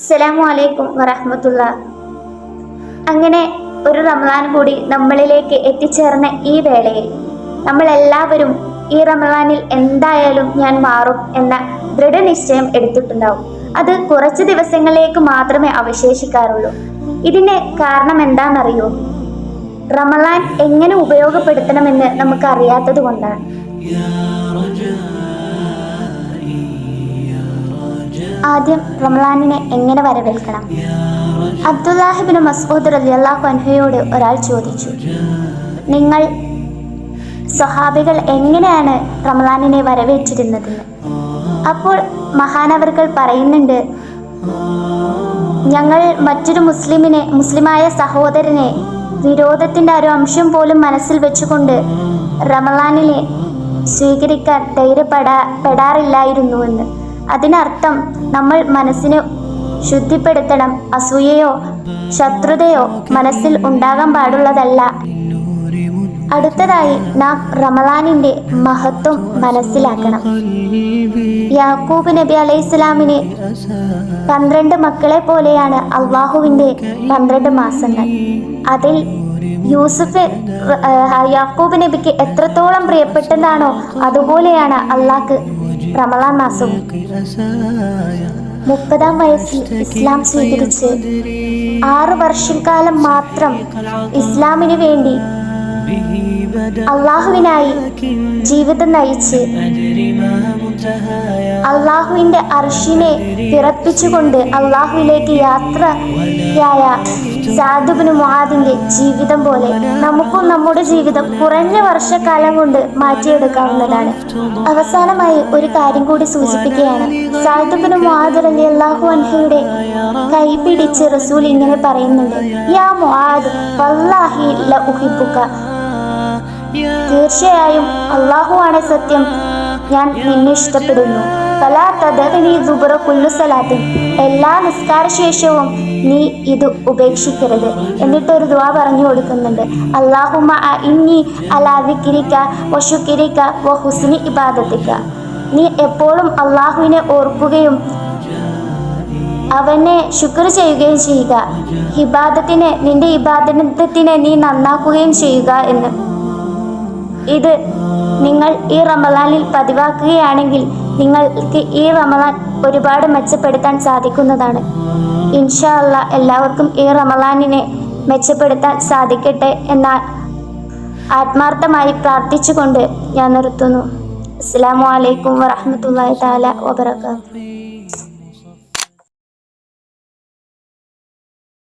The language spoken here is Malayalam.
അസ്സലാമു അലൈക്കും വറഹ്മത്തുള്ള. അങ്ങനെ ഒരു റമദാൻ കൂടി നമ്മളിലേക്ക് എത്തിച്ചേർന്ന ഈ വേളയിൽ നമ്മളെല്ലാവരും ഈ റമദാനിൽ എന്തായാലും ഞാൻ മാറും എന്ന ദൃഢനിശ്ചയം എടുത്തിട്ടുണ്ടാവും. അത് കുറച്ച് ദിവസങ്ങളിലേക്ക് മാത്രമേ അവശേഷിക്കാറുള്ളൂ. ഇതിന് കാരണം എന്താണെന്നറിയോ? റമദാൻ എങ്ങനെ ഉപയോഗപ്പെടുത്തണമെന്ന് നമുക്ക് അറിയാത്തത് കൊണ്ടാണ്. ആദ്യം റമദാനിനെ എങ്ങനെ വരവേൽക്കണം? അബ്ദുല്ലാഹി ഇബ്നു മസ്ഊദ് റളിയല്ലാഹു അൻഹുയോട് ഒരാൾ ചോദിച്ചു, നിങ്ങൾ സ്വഹാബികൾ എങ്ങനെയാണ് റമദാനിനെ വരവേറ്റിരുന്നതെന്ന്. അപ്പോൾ മഹാനവർകൾ പറയുന്നുണ്ട്, ഞങ്ങൾ മറ്റൊരു മുസ്ലിമായ സഹോദരനെ വിരോധത്തിൻ്റെ ഒരു അംശം പോലും മനസ്സിൽ വെച്ചുകൊണ്ട് റമദാനിനെ സ്വീകരിക്കാൻ ധൈര്യപ്പെടാറില്ലായിരുന്നുവെന്ന്. അതിനർത്ഥം നമ്മൾ മനസ്സിനെ ശുദ്ധിപ്പെടുത്തണം. അസൂയയോ ശത്രുതയോ മനസ്സിൽ ഉണ്ടാകാൻ പാടുള്ളതല്ല. അടുത്തതായി നാം റമദാനിന്റെ മഹത്വം മനസ്സിലാക്കണം. യാക്കൂബ് നബി അലൈഹിസ്സലാമിന് 12 മക്കളെ പോലെയാണ് അള്ളാഹുവിന്റെ 12 മാസങ്ങൾ. അതിൽ യാക്കൂബ് നബിക്ക് എത്രത്തോളം പ്രിയപ്പെട്ടതാണോ അതുപോലെയാണ് അള്ളാഹ്ക്ക് റമദാൻ മാസവും. 30-ാം വയസ്സിൽ ഇസ്ലാം സ്വീകരിച്ച് 6 വർഷക്കാലം മാത്രം ഇസ്ലാമിന് വേണ്ടി അള്ളാഹുവിനായി ജീവിതം നയിച്ച് അള്ളാഹുവിന്റെ അർശിനെ വിറപ്പിച്ചുകൊണ്ട് അള്ളാഹുവിലേക്ക് യാത്രയായ സഅദ് ഇബ്നു മുആദിന്റെ ജീവിതം പോലെ നമുക്കും നമ്മുടെ ജീവിതം കുറഞ്ഞ വർഷക്കാലം കൊണ്ട് മാറ്റിയെടുക്കാവുന്നതാണ്. അവസാനമായി ഒരു കാര്യം കൂടി സൂചിപ്പിക്കുകയാണ്. സഅദ് ഇബ്നു മുആദ് റളിയല്ലാഹു അൻഹുയുടെ കൈ പിടിച്ച് റസൂൽ ഇങ്ങനെ പറയുന്നുണ്ട്, യാ മുആദ് വല്ലാഹി ല ഉഹിബ്ബുക, തീർച്ചയായും അള്ളാഹു ആണ് സത്യം, ഞാൻ നിന്നെ ഇഷ്ടപ്പെടുന്നു. ഫലാ തദഅനി ദുബറ കുല്ലു സലാത്തിൻ, എല്ലാ നിസ്കാരശേഷവും നീ ഇത് ഉപേക്ഷിക്കരുത്. എന്നിട്ട് ഒരു ദുആ പറഞ്ഞു കൊടുക്കുന്നുണ്ട്, അല്ലാഹുമ്മ അഇന്നി അലാ ദിക്രിക വശുക്രിക വഹുസ്നി ഇബാദതിക, നീ എപ്പോഴും അള്ളാഹുവിനെ ഓർക്കുകയും അവനെ ശുക്ർ ചെയ്യുകയും ചെയ്യുക, നിന്റെ ഇബാദത്തിനെ നീ നന്നാക്കുകയും ചെയ്യുക എന്ന്. ഇത് നിങ്ങൾ ഈ റമദാനിൽ പതിവാക്കുകയാണെങ്കിൽ നിങ്ങൾക്ക് ഈ റമദാൻ ഒരുപാട് മെച്ചപ്പെടുത്താൻ സാധിക്കുന്നതാണ്. ഇൻഷാ അല്ലാഹ് എല്ലാവർക്കും ഈ റമദാനിനെ മെച്ചപ്പെടുത്താൻ സാധിക്കട്ടെ എന്ന ആത്മാർത്ഥമായി പ്രാർത്ഥിച്ചുകൊണ്ട് ഞാൻ നിർത്തുന്നു. അസ്സലാമു അലൈക്കും വറഹ്മത്തുള്ളാഹി തആല വബറകാതുഹു.